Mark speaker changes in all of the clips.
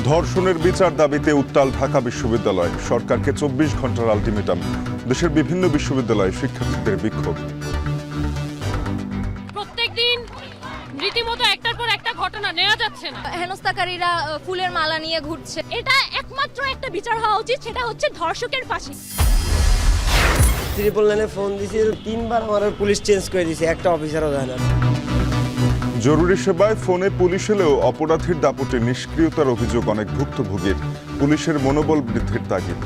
Speaker 1: ধর্ষণের বিচার দাবিতে উত্তাল ঢাকা বিশ্ববিদ্যালয়, সরকারকে 24 ঘন্টার আলটিমেটাম। দেশের বিভিন্ন বিশ্ববিদ্যালয়ে শিক্ষার্থীদের বিক্ষোভ।
Speaker 2: প্রত্যেকদিন রীতিমতো একটার পর একটা ঘটনা নেওয়া যাচ্ছে না।
Speaker 3: হেনস্থাকারীরা ফুলের মালা নিয়ে ঘুরছে।
Speaker 2: এটা একমাত্র একটা বিচার হওয়া উচিত, সেটা হচ্ছে ধর্ষকের ফাঁসি।
Speaker 4: ট্রিপল লাইনে ফোন দিয়েছি, 3বার আমার পুলিশ চেঞ্জ করে দিয়েছে, একটা অফিসারও দেয় না।
Speaker 1: জরুরি সেবায় ফোনে পুলিশ এলেও অপরাধীর দাপটে নিষ্ক্রিয়তার অভিযোগ অনেক ভুক্তভোগীর। পুলিশের মনোবল বৃদ্ধির তাগিদ।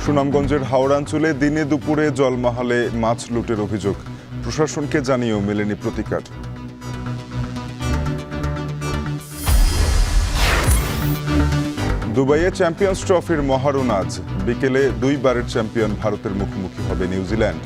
Speaker 1: সুনামগঞ্জের হাওড়াঞ্চলে দিনে দুপুরে জলমহলে মাছ লুটের অভিযোগ, প্রশাসনকে জানিয়েও মেলেনি প্রতিকার। দুবাইয়ে চ্যাম্পিয়ন্স ট্রফির মহারণ আজ বিকেলে 2বারের চ্যাম্পিয়ন ভারতের মুখোমুখি হবে নিউজিল্যান্ড।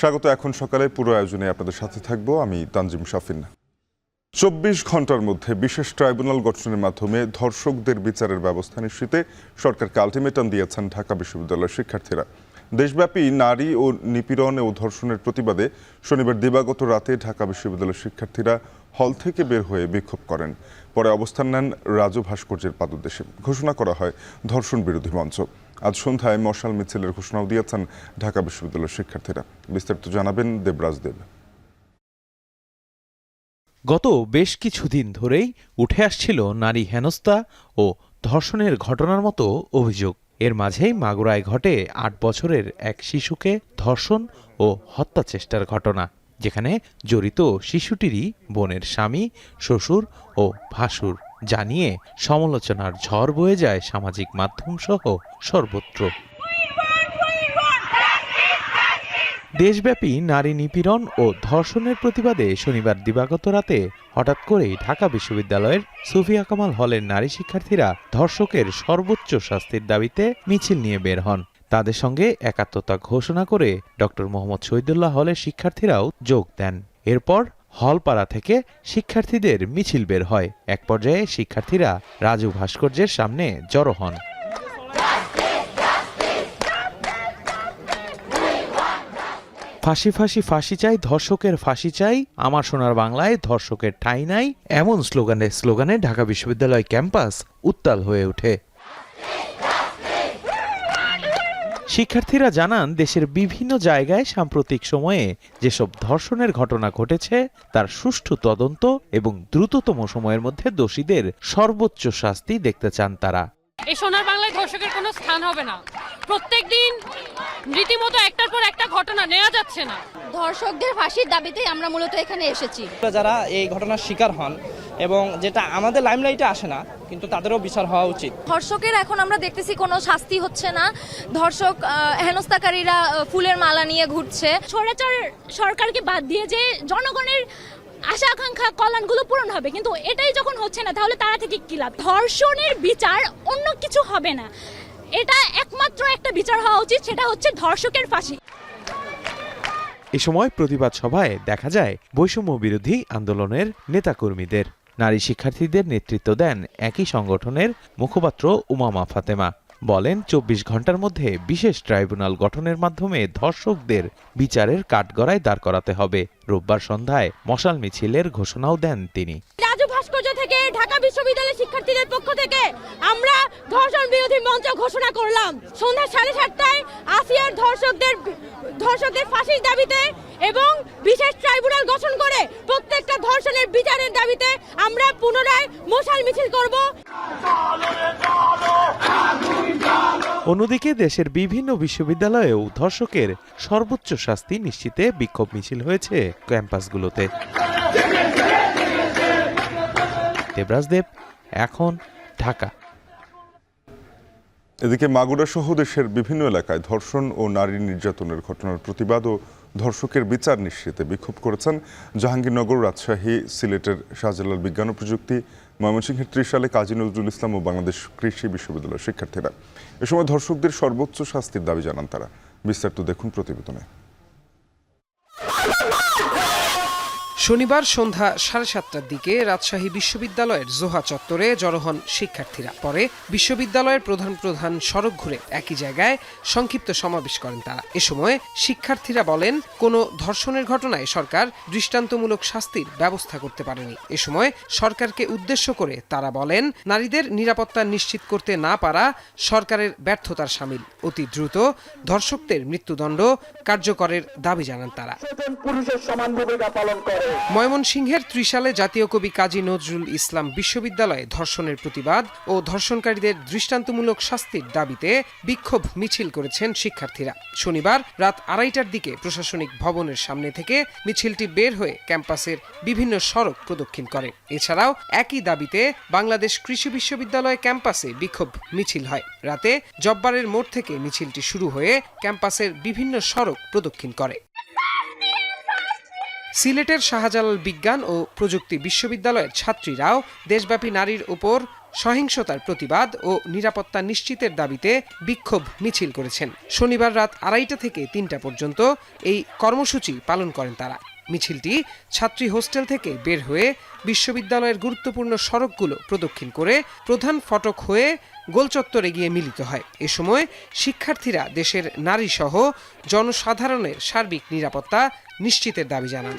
Speaker 1: স্বাগত। এখন সকালে পুরো আয়োজনে আপনাদের সাথে থাকবো আমি তানজিম শাফিন। 24 ঘন্টার মধ্যে বিশেষ ট্রাইব্যুনাল গঠনের মাধ্যমে ধর্ষকদের বিচারের ব্যবস্থা নিশ্চিতে সরকারকে আলটিমেটাম দিয়েছেন ঢাকা বিশ্ববিদ্যালয়ের শিক্ষার্থীরা। দেশব্যাপী নারী ও নিপীড়ন ও ধর্ষণের প্রতিবাদে শনিবার দিবাগত রাতে ঢাকা বিশ্ববিদ্যালয়ের শিক্ষার্থীরা হল থেকে বের হয়ে বিক্ষোভ করেন। পরে অবস্থান নেন রাজু ভাস্কর্যের পাদদেশে। ঘোষণা করা হয় ধর্ষণ বিরোধী মঞ্চ। আজ সন্ধ্যায় মশাল মিছিলের ঘোষণাও দিয়েছেন ঢাকা বিশ্ববিদ্যালয়ের শিক্ষার্থীরা। বিস্তারিত জানাবেন দেবরাজ দেব।
Speaker 5: গত বেশ কিছুদিন ধরেই উঠে আসছিল নারী হেনস্থা ও ধর্ষণের ঘটনার মতো অভিযোগ। এর মাঝেই মাগুরায় ঘটে 8 বছরের এক শিশুকে ধর্ষণ ও হত্যা চেষ্টার ঘটনা, যেখানে জড়িত শিশুটিরই বোনের স্বামী, শ্বশুর ও ভাসুর, জানিয়ে সমালোচনার ঝড় বয়ে যায় সামাজিক মাধ্যম সহ সর্বত্র। দেশব্যাপী নারী নিপীড়ন ও ধর্ষণের প্রতিবাদে শনিবার দিবাগত রাতে হঠাৎ করেই ঢাকা বিশ্ববিদ্যালয়ের সুফিয়া কামাল হলের নারী শিক্ষার্থীরা ধর্ষকের সর্বোচ্চ শাস্তির দাবিতে মিছিল নিয়ে বের হন। তাদের সঙ্গে একাত্মতা ঘোষণা করে ডক্টর মোহাম্মদ শহীদুল্লাহ হলের শিক্ষার্থীরাও যোগ দেন। এরপর হলপাড়া থেকে শিক্ষার্থীদের মিছিল বের হয়। এক পর্যায়ে শিক্ষার্থীরা রাজু ভাস্কর্যের সামনে জড়ো হন। ফাঁসি ফাঁসি ফাঁসি চাই, ধর্ষকের ফাঁসি চাই, আমার সোনার বাংলায় ধর্ষকের ঠাঁই নাই, এমন স্লোগানে ঢাকা বিশ্ববিদ্যালয় ক্যাম্পাস উত্তাল হয়ে ওঠে। শিক্ষার্থীরা জানান, দেশের বিভিন্ন জায়গায় সাম্প্রতিক সময়ে যেসব ধর্ষণের ঘটনা ঘটেছে তার সুষ্ঠু তদন্ত এবং দ্রুততম সময়ের মধ্যে দোষীদের সর্বোচ্চ শাস্তি দেখতে চান তারা।
Speaker 2: এই সোনার বাংলায় ধর্ষকের কোনো স্থান হবে না। প্রত্যেকদিন রীতিমতো একটার পর একটা ঘটনা নেওয়া যাচ্ছে না।
Speaker 3: ধর্ষকদের ফাঁসির দাবিতেই আমরা মূলত এখানে এসেছি।
Speaker 6: যারা এই ঘটনার শিকার হন এবং যেটা আমাদের লাইমলাইটে আসে না, কিন্তু তাদেরও বিচার হওয়া উচিত।
Speaker 3: ধর্ষকের এখন আমরা দেখতেছি কোনো শাস্তি হচ্ছে না। ধর্ষক হেনস্থাকারীরা ফুলের মালা নিয়ে ঘুরছে।
Speaker 2: স্বৈরাচার সরকারকে বাদ দিয়ে যে জনগণের আশা আকাঙ্ক্ষা কল্যাণগুলো পূরণ হবে, কিন্তু এটাই যখন হচ্ছে না তাহলে তারা থেকে কি লাভ? ধর্ষণের বিচার অন্য কিছু হবে না, এটা একমাত্র একটা বিচার হওয়া উচিত, সেটা হচ্ছে ধর্ষকের ফাঁসি।
Speaker 5: এ সময় প্রতিবাদ সভায় দেখা যায় বৈষম্য বিরোধী আন্দোলনের নেতাকর্মীদের। নারী শিক্ষার্থীদের নেতৃত্ব দেন একই সংগঠনের মুখপাত্র উমামা ফাতেমা। বলেন, 24 ঘন্টার মধ্যে বিশেষ ট্রাইব্যুনাল গঠনের মাধ্যমে ধর্ষকদের বিচারের কাঠগড়ায় দাঁড় করাতে হবে। রোববার সন্ধ্যায় মশাল মিছিলের ঘোষণাও দেন তিনি।
Speaker 2: রাজু ভাস্কর্য থেকে ঢাকা বিশ্ববিদ্যালয়ের শিক্ষার্থীদের পক্ষ থেকে আমরা ধর্ষণ বিরোধী মঞ্চ ঘোষণা করলাম। সন্ধ্যা 7:30টায় আসিয়ার ধর্ষকদের ফাঁসির দাবিতে এবং বিশেষ ট্রাইব্যুনাল গঠন করে প্রত্যেকটা ধর্ষণের বিচারের দাবিতে আমরা পুনরায় মশাল মিছিল করব।
Speaker 5: অন্যদিকে দেশের বিভিন্ন বিশ্ববিদ্যালয়েও ধর্ষকের সর্বোচ্চ শাস্তি নিশ্চিতে বিক্ষোভ মিছিল হয়েছে ক্যাম্পাসগুলোতে। দেবরাজ দেব, এখন ঢাকা।
Speaker 1: এদিকে মাগুরা সহ দেশের বিভিন্ন এলাকায় ধর্ষণ ও নারী নির্যাতনের ঘটনার প্রতিবাদ ও ধর্ষকের বিচার নিশ্চিতে বিক্ষোভ করেছেন জাহাঙ্গীরনগর, রাজশাহী, সিলেটের শাহজালাল বিজ্ঞান ও প্রযুক্তি, ময়মনসিংহের ত্রিশালে কাজী নজরুল ইসলাম ও বাংলাদেশ কৃষি বিশ্ববিদ্যালয়ের শিক্ষার্থীরা। এ সময় ধর্ষকদের সর্বোচ্চ শাস্তির দাবি জানান তারা। বিস্তারিত দেখুন প্রতিবেদনে।
Speaker 7: শনিবার সন্ধ্যা 7:30টার দিকে রাজশাহী বিশ্ববিদ্যালয়ের জোহা চত্বরে জড়ো হন শিক্ষার্থীরা। পরে বিশ্ববিদ্যালয়ের প্রধান সড়ক ঘুরে একই জায়গায় সংক্ষিপ্ত সমাবেশ করেন তারা। এ সময় শিক্ষার্থীরা বলেন, কোনো ধর্ষণের ঘটনায় সরকার দৃষ্টান্তমূলক শাস্তির ব্যবস্থা করতে পারেনি। এ সময় সরকারকে উদ্দেশ্য করে তারা বলেন, নারীদের নিরাপত্তা নিশ্চিত করতে না পারা সরকারের ব্যর্থতার শামিল। অতি দ্রুত ধর্ষকদের মৃত্যুদণ্ড কার্যকরের দাবি জানান তারা। ময়মনসিংহের ত্রিশালে জাতীয় কবি কাজী নজরুল ইসলাম বিশ্ববিদ্যালয়ে ধর্ষণের প্রতিবাদ ও ধর্ষণকারীদের দৃষ্টান্তমূলক শাস্তির দাবিতে বিক্ষোভ মিছিল করেছেন শিক্ষার্থীরা। শনিবার রাত 2:30টার দিকে প্রশাসনিক ভবনের সামনে থেকে মিছিলটি বের হয়ে ক্যাম্পাসের বিভিন্ন সড়ক প্রদক্ষিণ করে। এছাড়াও একই দাবিতে বাংলাদেশ কৃষি বিশ্ববিদ্যালয় ক্যাম্পাসে বিক্ষোভ মিছিল হয়। রাতে জব্বারের মোড় থেকে মিছিলটি শুরু হয়ে ক্যাম্পাসের বিভিন্ন সড়ক প্রদক্ষিণ করে। সিলেটের শাহজালাল বিজ্ঞান ও প্রযুক্তি বিশ্ববিদ্যালয়ের ছাত্রীরাও দেশব্যাপী নারীর উপর সহিংসতার প্রতিবাদ ও নিরাপত্তা নিশ্চিতের দাবিতে বিক্ষোভ মিছিল করেছেন। শনিবার রাত 2:30 থেকে 3টা পর্যন্ত এই কর্মসূচি পালন করেন তারা। মিছিলটি ছাত্রী হোস্টেল থেকে বের হয়ে বিশ্ববিদ্যালয়ের গুরুত্বপূর্ণ সড়কগুলো প্রদক্ষিণ করে প্রধান ফটক হয়ে গোলচত্বরে গিয়ে মিলিত হয়। এ সময় শিক্ষার্থীরা দেশের নারীসহ জনসাধারণের সার্বিক নিরাপত্তা নিশ্চিতের দাবি জানান।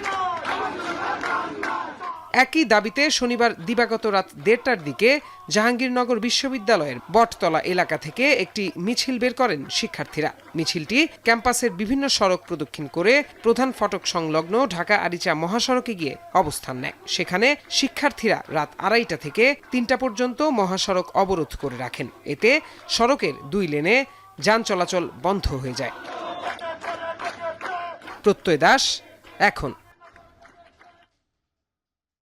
Speaker 7: একই দাবিতে শনিবার দিবাগত রাত 1:30টার দিকে জাহাঙ্গীরনগর বিশ্ববিদ্যালয়ের বটতলা এলাকা থেকে একটি মিছিল বের করেন শিক্ষার্থীরা। মিছিলটি ক্যাম্পাসের বিভিন্ন সড়ক প্রদক্ষিণ করে প্রধান ফটক সংলগ্ন ঢাকা আরিচা মহাসড়কে গিয়ে অবস্থান নেয়। সেখানে শিক্ষার্থীরা রাত 2:30 থেকে 3টা পর্যন্ত মহাসড়ক অবরোধ করে রাখেন। এতে সড়কের 2 লেনে যান চলাচল বন্ধ হয়ে যায়। প্রত্যয় দাস, এখন।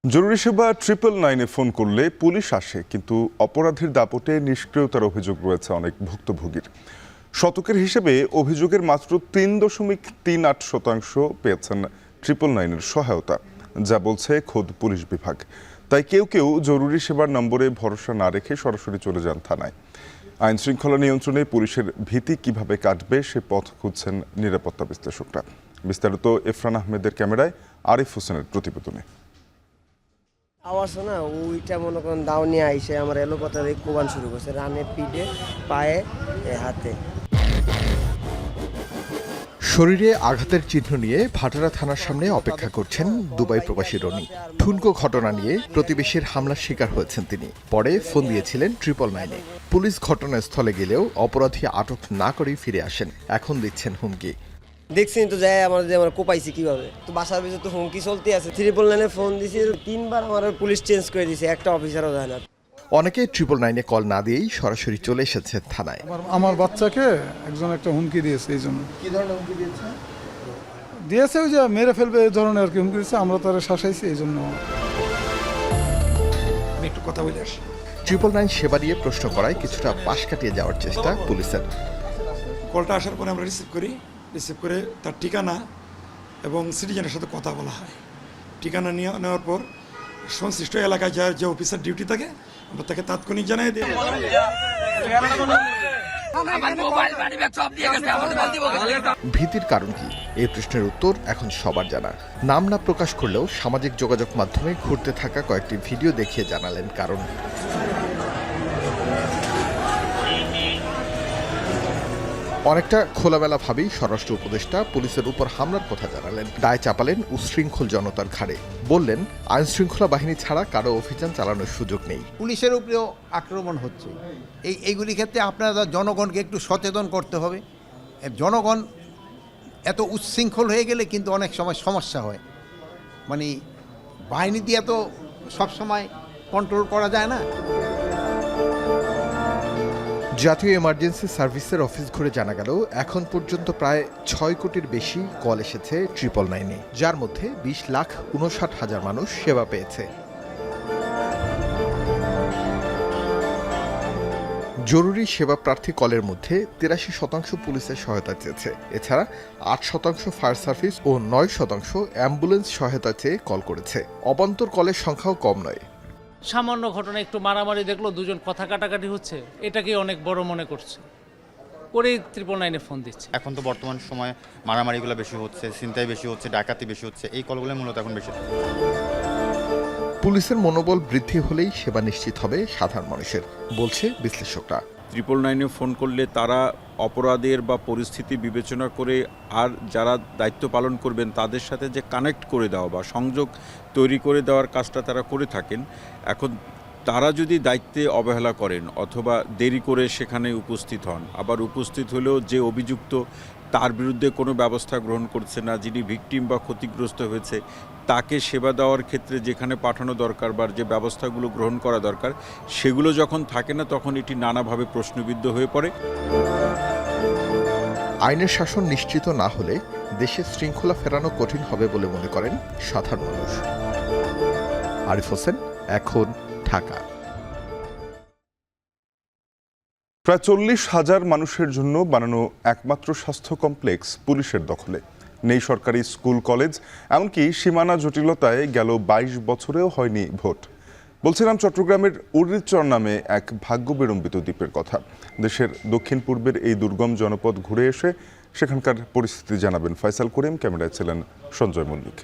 Speaker 1: জরুরি সেবা 999-এ ফোন করলে পুলিশ আসে, কিন্তু অপরাধীর দাপটে নিষ্ক্রিয়তার অভিযোগ রয়েছে অনেক ভুক্তভোগীর। শতকের হিসেবে অভিযোগের মাত্র 3.38% পেয়েছেন 999-এর সহায়তা, যা বলছে খোদ পুলিশ বিভাগ। তাই কেউ কেউ জরুরি সেবার নম্বরে ভরসা না রেখে সরাসরি চলে যান থানায়। আইন শৃঙ্খলা নিয়ন্ত্রণে পুলিশের ভীতি কিভাবে কাটবে সে পথ খুঁজছেন নিরাপত্তা বিশ্লেষকরা। বিস্তারিত ইরফান আহমেদের ক্যামেরায় আরিফ হোসেনের প্রতিবেদনে।
Speaker 4: আওয়াজ না ওইটা মনে করেন দাও নিয়ে আইসে আমার এলোপাতার কোবান শুরু করছে, রানে, পিঠে, পায়ে, হাতে।
Speaker 8: শরীরে আঘাতের চিহ্ন নিয়ে ভাটারা থানার সামনে অপেক্ষা করছেন দুবাই প্রবাসী রনি। ঠুনকো ঘটনা নিয়ে প্রতিবেশীর হামলার শিকার হয়েছেন তিনি। পরে ফোন দিয়েছিলেন 999-এ। পুলিশ ঘটনাস্থলে গেলেও অপরাধী আটক না করেই ফিরে আসেন। এখন দিচ্ছেন হুমকি।
Speaker 4: দেখছেন তো যায় আমার কোপাইছি কিভাবে, তো বাসার ভিতরে তো হুমকি চলতে আছে। 999-এ ফোন দিছি, 3বার আমার পুলিশ চেঞ্জ করে দিয়েছে, একটা অফিসারও যায় না।
Speaker 8: অনেকে 999-এ কল না দিয়েই সরাসরি চলে এসেছে থানায়।
Speaker 9: আমার বাচ্চাকে একজন একটা হুমকি দিয়েছে। এই জন্য
Speaker 8: কি ধরনের হুমকি দিয়েছে?
Speaker 9: ওই যে মেরে ফেলবে এই ধরনের আর কি হুমকি দিয়েছে। আমরা তারা শাসাইছি, এই জন্য।
Speaker 10: আমি একটু কথা বলে আসি।
Speaker 8: 999 সেবা দিয়ে প্রশ্ন করায় কিছুটা পাশ কাটিয়ে যাওয়ার চেষ্টা পুলিশের।
Speaker 10: কলটা আসার পরে আমরা রিসিভ করে তার ঠিকানা এবং সিটিজেনের সাথে কথা বলা হয়। ঠিকানা নেওয়ার পর সংশ্লিষ্ট এলাকায় যার যে অফিসার ডিউটি থাকে আমরা তাকে তাৎক্ষণিক জানাই দিই।
Speaker 8: ভীতির কারণ কি? এই প্রশ্নের উত্তর এখন সবার জানা। নাম না প্রকাশ করলেও সামাজিক যোগাযোগ মাধ্যমে ঘুরতে থাকা কয়েকটি ভিডিও দেখিয়ে জানালেন কারণ। অনেকটা খোলামেলাভাবেই স্বরাষ্ট্র উপদেষ্টা পুলিশের উপর হামলার কথা জানালেন। দায় চাপালেন উচ্ছৃঙ্খল জনতার ঘাড়ে। বললেন, আইন শৃঙ্খলা বাহিনী ছাড়া কারো অভিযান চালানোর সুযোগ নেই।
Speaker 11: পুলিশের উপরেও আক্রমণ হচ্ছে। এইগুলি ক্ষেত্রে আপনারা জনগণকে একটু সচেতন করতে হবে। জনগণ এত উচ্ছৃঙ্খল হয়ে গেলে কিন্তু অনেক সময় সমস্যা হয়। মানে বাহিনী দিয়ে তো সবসময় কন্ট্রোল করা যায় না।
Speaker 8: জাতীয় এমার্জেন্সি সার্ভিসের অফিস ঘুরে জানা গেল এখন পর্যন্ত প্রায় 6 কোটির বেশি কল এসেছে 999-এ, যার মধ্যে 20,59,000 মানুষ সেবা পেয়েছে। জরুরি সেবা প্রার্থী কলের মধ্যে 83% পুলিশের সহায়তা চেয়েছে। এছাড়া 8% ফায়ার সার্ভিস ও 9% অ্যাম্বুলেন্স সহায়তা চেয়ে কল করেছে। অবান্তর কলের সংখ্যাও কম নয়।
Speaker 12: সামান্য ঘটনা, একটু মারামারি দেখলো, দুজন কথা কাটাকাটি হচ্ছে, এটাকে অনেক বড় মনে করছে, করেই 999-এ ফোন দিচ্ছে।
Speaker 13: এখন তো বর্তমান সময়ে মারামারিগুলো বেশি হচ্ছে, ছিনতাই বেশি হচ্ছে, ডাকাতি বেশি হচ্ছে, এই কলগুলো মূলত এখন বেশি।
Speaker 8: পুলিশের মনোবল বৃদ্ধি হলেই সেবা নিশ্চিত হবে সাধারণ মানুষের, বলছে বিশ্লেষকরা।
Speaker 14: 999-এ ফোন করলে তারা অপরাধের বা পরিস্থিতি বিবেচনা করে আর যারা দায়িত্ব পালন করবেন তাদের সাথে যে কানেক্ট করে দেওয়া বা সংযোগ তৈরি করে দেওয়ার কাজটা তারা করে থাকেন। এখন তারা যদি দায়িত্বে অবহেলা করেন অথবা দেরি করে সেখানে উপস্থিত হন, আবার উপস্থিত হলেও যে অভিযুক্ত তার বিরুদ্ধে কোনো ব্যবস্থা গ্রহণ করছে না, যিনি ভিকটিম বা ক্ষতিগ্রস্ত হয়েছে তাকে সেবা দেওয়ার ক্ষেত্রে যেখানে পাঠানো দরকার বা যে ব্যবস্থাগুলো গ্রহণ করা দরকার সেগুলো যখন থাকে না, তখন এটি নানাভাবে প্রশ্নবিদ্ধ হয়ে পড়ে।
Speaker 8: আইনের শাসন নিশ্চিত না হলে দেশের শৃঙ্খলা ফেরানো কঠিন হবে বলে মনে করেন সাধারণ মানুষ। আরিফ হোসেন, এখন ঢাকা।
Speaker 1: প্রায় 40,000 মানুষের জন্য বানানো একমাত্র স্বাস্থ্য কমপ্লেক্স পুলিশের দখলে। নেই সরকারি স্কুল কলেজ, এমনকি সীমানা জটিলতায় গেল 22 বছরেও হয়নি ভোট। বলছিলাম চট্টগ্রামের উরিরচর নামে এক ভাগ্য বিড়ম্বিত দ্বীপের কথা। দেশের দক্ষিণ পূর্বের এই দুর্গম জনপদ ঘুরে এসে সেখানকার পরিস্থিতি জানাবেন ফয়সাল করিম। ক্যামেরায় ছিলেন সঞ্জয় মল্লিক।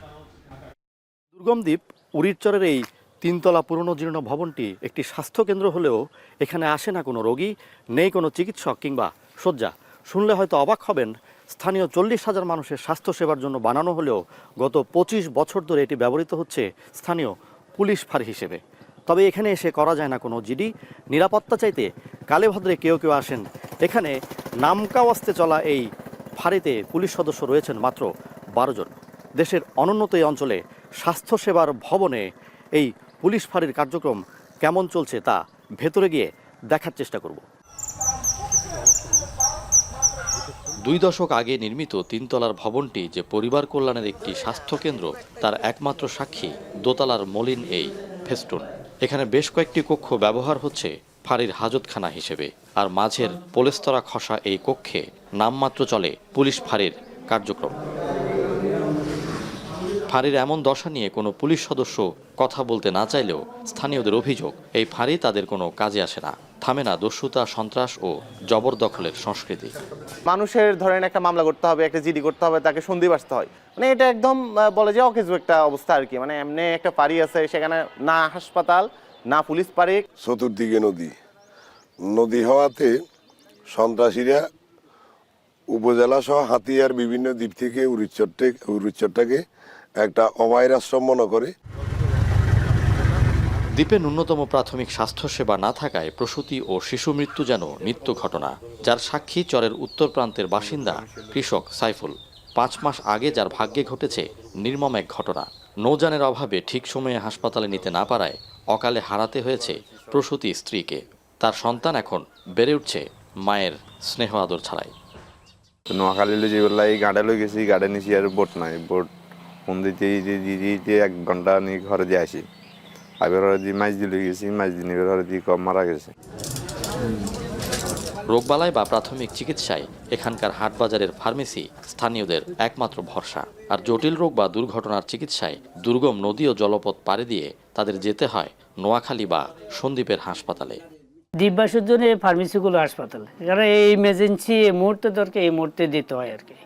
Speaker 15: দুর্গম দ্বীপ উরিরচরের এই 3তলা পুরনো জীর্ণ ভবনটি একটি স্বাস্থ্যকেন্দ্র হলেও এখানে আসে না কোনো রোগী, নেই কোনো চিকিৎসক কিংবা শয্যা। শুনলে হয়তো অবাক হবেন, স্থানীয় 40,000 মানুষের স্বাস্থ্যসেবার জন্য বানানো হলেও গত 25 বছর ধরে এটি ব্যবহৃত হচ্ছে স্থানীয় পুলিশ ফাঁড়ি হিসেবে। তবে এখানে এসে করা যায় না কোনো জিডি। নিরাপত্তা চাইতে কালেভদ্রে কেউ কেউ আসেন। এখানে নামকাওয়াস্তে চলা এই ফাঁড়িতে পুলিশ সদস্য রয়েছেন মাত্র 12 জন। দেশের অনুন্নত এই অঞ্চলে স্বাস্থ্যসেবার ভবনে এই পুলিশ ফাঁড়ির কার্যক্রম কেমন চলছে তা ভেতরে গিয়ে দেখার চেষ্টা করব। 2 দশক আগে নির্মিত 3 তলার ভবনটি যে পরিবার কল্যাণের একটি স্বাস্থ্যকেন্দ্র তার একমাত্র সাক্ষী দোতলার মলিন এই ফেস্টুন। এখানে বেশ কয়েকটি কক্ষ ব্যবহার হচ্ছে ফাঁড়ির হাজতখানা হিসেবে, আর মাঝের পলেস্তরা খসা এই কক্ষে নামমাত্র চলে পুলিশ ফাঁড়ির কার্যক্রম। ফাঁড়ির এমন দশা নিয়ে কোনো পুলিশ সদস্য কথা বলতে না চাইলেও স্থানীয়দের অভিযোগ এই ফাঁড়ি তাদের কোনো কাজে আসে না, থামে না দস্যুতা, সন্ত্রাস ও জবরদখলের সংস্কৃতি।
Speaker 16: মানুষের ধরেন একটা মামলা করতে হবে, একটা জিডি করতে হবে, তাকে সন্ধি বাসতে হয়, মানে এটা একদম বলে যে অকেজু একটা অবস্থা আর কি। মানে এমনি একটা ফাঁড়ি আছে, সেখানে না হাসপাতাল না পুলিশ ফাঁড়ি,
Speaker 17: চতুর্দিকে নদী হওয়াতে সন্ত্রাসীরা উপজেলা সহ হাতিয়ার বিভিন্ন দ্বীপ থেকে উরিরচরটাকে একটা অভয় আশ্রম মনে করে।
Speaker 15: দ্বীপে ন্যূনতম প্রাথমিক স্বাস্থ্যসেবা না থাকায় প্রসূতি ও শিশু মৃত্যু যেন নিত্য ঘটনা, যার সাক্ষী চরের উত্তর প্রান্তের বাসিন্দা কৃষক সাইফুল। 5 মাস আগে যার ভাগ্যে ঘটেছে নির্মম এক ঘটনা। নৌযানের অভাবে ঠিক সময়ে হাসপাতালে নিতে না পারায় অকালে হারাতে হয়েছে প্রসূতি স্ত্রীকে। তার সন্তান এখন বেড়ে উঠছে মায়ের স্নেহ আদর ছাড়াই।
Speaker 18: নোয়াখালী যেগুলো এই গাড়ে লই গেছি, গাড়ে নিছি আর বোট নাই, বোট ফোন দিতে 1 ঘন্টা নিয়ে ঘরে দিয়ে আসি। আবার মাছ দিয়ে লই গেছি, মাছ দিয়ে ঘরে দিয়ে মারা গেছে।
Speaker 15: রোগবালাই বা প্রাথমিক চিকিৎসায় এখানকার হাটবাজারের ফার্মেসি স্থানীয়দের একমাত্র ভরসা, আর জটিল রোগ বা দুর্ঘটনার চিকিৎসায় দুর্গম নদী ও জলপথ পাড়ি দিয়ে তাদের যেতে হয় নোয়াখালী বা সন্দ্বীপের হাসপাতালে।
Speaker 19: দ্বীপবাসীর জন্য এই ফার্মেসিগুলো হাসপাতাল, কারণ এই ইমার্জেন্সি এই মুহূর্তে দরকার, এই মুহূর্তে দিতে হয় আর কি।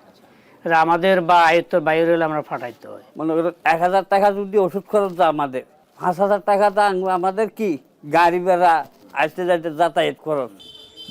Speaker 19: আমাদের বা আয়ত্তর বাইরে হলে আমরা ফাটাইতে হয়।
Speaker 20: মনে করো 1,000 টাকা যদি ওষুধ খরচ দাও, আমাদের 5,000 টাকা দাম, আমাদের কি গাড়ি ভাড়া, আসতে যাইতে যাতায়াত খরচ।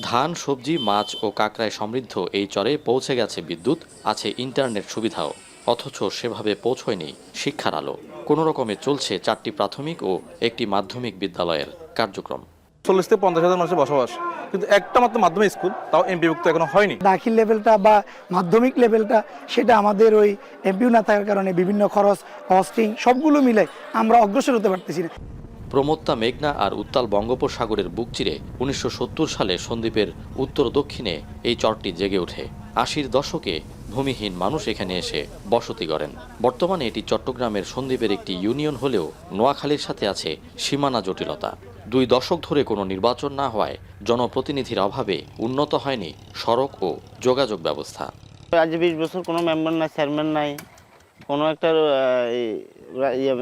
Speaker 15: ধান, সবজি, মাছ ও কাঁকড়ায় সমৃদ্ধ এই চরে পৌঁছে গেছে বিদ্যুৎ, আছে ইন্টারনেট সুবিধাও, অথচ সেভাবে পৌঁছয়নি শিক্ষার আলো। কোনো রকমে চলছে 4টি প্রাথমিক ও 1টি মাধ্যমিক বিদ্যালয়ের কার্যক্রম।
Speaker 21: 40 থেকে 50,000 মানুষের বসবাস, কিন্তু একটা মাত্র মাধ্যমিক স্কুল, তাও এমপিভুক্ত এখনো হয়নি।
Speaker 22: দাখিল লেভেলটা বা মাধ্যমিক লেভেলটা সেটা আমাদের ওই এমপিও না থাকার কারণে বিভিন্ন খরচ, কস্টিং সবগুলো মিলে আমরা অগ্রসর হতে পারতেছি না।
Speaker 15: প্রমত্তা, মেঘনা আর উত্তাল বঙ্গোপসাগরের বুক চিরে 1970 সালে সন্দ্বীপের উত্তর দক্ষিণে এই চরটি জেগে ওঠে। 80-র দশকে ভূমিহীন মানুষ এখানে এসে বসতি গড়েন। বর্তমানে এটি চট্টগ্রামের সন্দ্বীপের একটি ইউনিয়ন হলেও নোয়াখালীর সাথে আছে সীমানা জটিলতা। 2 দশক ধরে কোনো নির্বাচন না হওয়ায় জনপ্রতিনিধির অভাবে উন্নত হয়নি সড়ক ও যোগাযোগ ব্যবস্থা।
Speaker 16: আজ 20 বছর কোনো মেম্বার নাই, চেয়ারম্যান নাই, কোনো একটা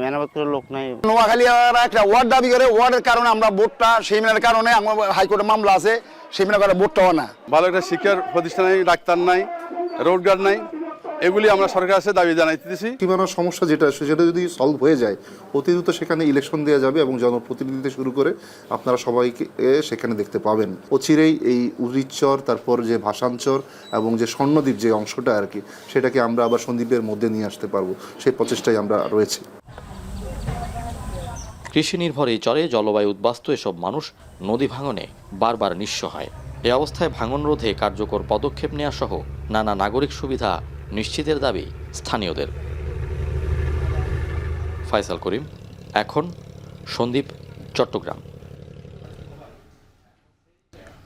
Speaker 16: মেরামত করার লোক নাই।
Speaker 3: নোয়াখালী একটা ওয়ার্ড দাবি করে, ওয়ার্ডের কারণে আমরা ভোটটা সেই মেনের কারণে হাইকোর্টে মামলা আছে, সেই মেনে করে ভোটটাও না। ভালো একটা শিক্ষার প্রতিষ্ঠান নাই, ডাক্তার নাই, রোড গার্ড নাই, এগুলি আমরা সরকারের কাছে দাবি জানাইতেছি।
Speaker 6: সীমানার সমস্যা যেটা সেটা যদি সলভ হয়ে যায় অতি দ্রুত সেখানে ইলেকশন দেওয়া যাবে এবং জনপ্রতিনিধি শুরু করে আপনারা সবাইকে সেখানে দেখতে পাবেন। অচিরেই এই উরিচর, তারপর যে ভাষাঞ্চর এবং যে স্বর্ণদ্বীপ যে অংশটা আর কি, সেটাকে আমরা আবার সন্দ্বীপের মধ্যে নিয়ে আসতে পারবো, সেই প্রচেষ্টায় আমরা রয়েছি।
Speaker 15: কৃষি নির্ভর এই চরে জলবায়ু উদ্বাস্তু এসব মানুষ নদী ভাঙনে বারবার নিঃস্ব হয়। এ অবস্থায় ভাঙন রোধে কার্যকর পদক্ষেপ নেওয়া সহ নানা নাগরিক সুবিধা নিশ্চিতের দাবি স্থানীয়দের। ফয়সাল করিম, এখন, সন্দ্বীপ, চট্টগ্রাম।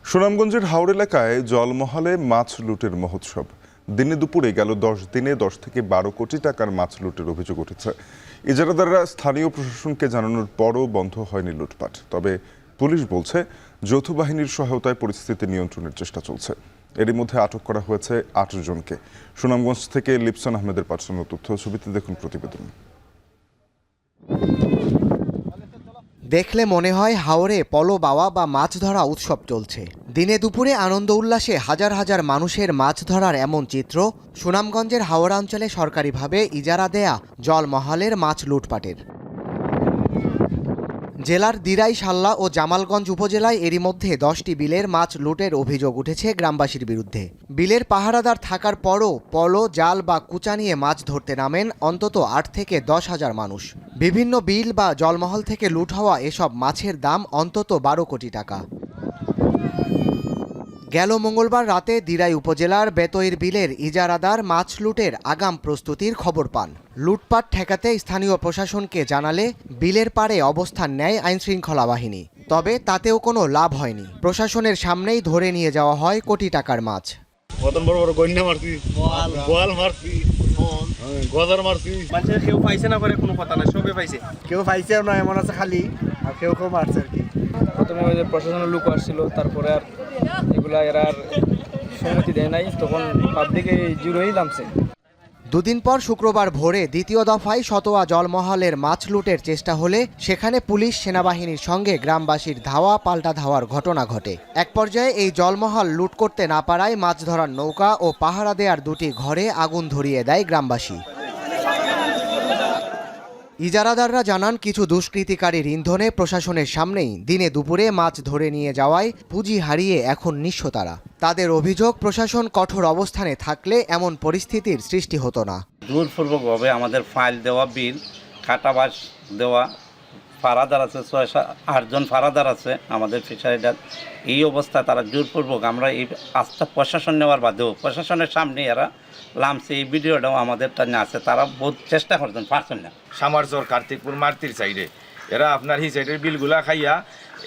Speaker 1: সুনামগঞ্জের হাওড় এলাকায় জলমহলে মাছ লুটের মহোৎসব। দিনে দুপুরে গেল 10 দিনে 10 থেকে 12 কোটি টাকার মাছ লুটের অভিযোগ উঠেছে। ইজারাদাররা স্থানীয় প্রশাসনকে জানানোর পরও বন্ধ হয়নি লুটপাট। তবে পুলিশ বলছে যৌথ বাহিনীর সহায়তায় পরিস্থিতি নিয়ন্ত্রণের চেষ্টা চলছে। এরই মধ্যে আটক করা হয়েছে 8 জনকে। সুনামগঞ্জ থেকে লিপসন আহমেদের পাঠানো তথ্য ছবিতে দেখুন প্রতিবেদন।
Speaker 23: দেখলে মনে হয় হাওরে পলো বাওয়া বা মাছ ধরা উৎসব চলছে। দিনে দুপুরে আনন্দ উল্লাসে হাজার হাজার মানুষের মাছ ধরার এমন চিত্র সুনামগঞ্জের হাওড়া অঞ্চলে সরকারিভাবে ইজারা দেয়া জলমহলের মাছ লুটপাটের। জেলার দিরাই, সাল্লা ও জামালগঞ্জ উপজেলায় এরই মধ্যে 10টি বিলের মাছ লুটের অভিযোগ উঠেছে গ্রামবাসীর বিরুদ্ধে। বিলের পাহারাদার থাকার পরও পলো, জাল বা কুচা নিয়ে মাছ ধরতে নামেন অন্তত 8 থেকে 10 হাজার মানুষ। বিভিন্ন বিল বা জলমহল থেকে লুট হওয়া এসব মাছের দাম অন্তত 12 কোটি টাকা। গেল মঙ্গলবার রাতে দিরাই উপজেলার বেতইর বিলের ইজারাদার মাছ লুটের আগাম প্রস্তুতির খবর পান। লুটপাট ঠেকাতে স্থানীয় প্রশাসনকে জানালে বিলের পাড়ে অবস্থান নেয় আইনশৃঙ্খলা বাহিনী। তবে তাতেও কোনো লাভ হয়নি। প্রশাসনের সামনেই ধরে নিয়ে যাওয়া হয় কোটি টাকার মাছ।
Speaker 3: বড় বড় গন্ডা মারছি, গোয়াল মারছি, গজার মারছি।
Speaker 21: মানুষের কেউ পাইছে না করে কোনো কথা না, সবে পাইছে।
Speaker 3: কেউ পাইছে না, এমন আছে খালি, আর কেউ মারছে আর কি।
Speaker 21: প্রথমে ওই যে প্রশাসনের লোক আসছিল, তারপরে আর এগুলা এরা আর সম্মতি দেয় নাই, তখন পাবলিকে জিরোই নামছে।
Speaker 23: দুদিন পর শুক্রবার ভোরে দ্বিতীয় দফায় সতোয়া জলমহলের মাছ লুটের চেষ্টা হলে সেখানে পুলিশ, সেনাবাহিনীর সঙ্গে গ্রামবাসীর ধাওয়া পাল্টা ধাওয়ার ঘটনা ঘটে। এক পর্যায়ে এই জলমহল লুট করতে না পারায় মাছ ধরার নৌকা ও পাহারা দেওয়ার 2টি ঘরে আগুন ধরিয়ে দেয় গ্রামবাসী। ইজারাদাররা জানান কিছু দুষ্কৃতিকারীর ইন্ধনে প্রশাসনের সামনেই দিনে দুপুরে মাছ ধরে নিয়ে যাওয়ায় পুঁজি হারিয়ে এখন নিঃস্ব তারা। তাদের অভিযোগ, প্রশাসন কঠোর অবস্থানে থাকলে এমন পরিস্থিতির সৃষ্টি হতো না।
Speaker 24: জোরপূর্বকভাবে আমাদের ফাইল দেওয়া বিল, কাটাবাস দেওয়া, ফারাদার আছে 6-8 জন ফারাদার আছে আমাদের ফিশারিটার। এই অবস্থায় তারা জোরপূর্বক, আমরা এই আস্থা প্রশাসন নেওয়ার বাদেও প্রশাসনের সামনে এরা লামছে। এই ভিডিওটাও আমাদের টানে আছে, তারা বহুত চেষ্টা করছেন, পারছেন না।
Speaker 25: সামারচর, কার্তিকপুর, মারতির সাইডে এরা আপনার এই সাইডের বিলগুলা খাইয়া,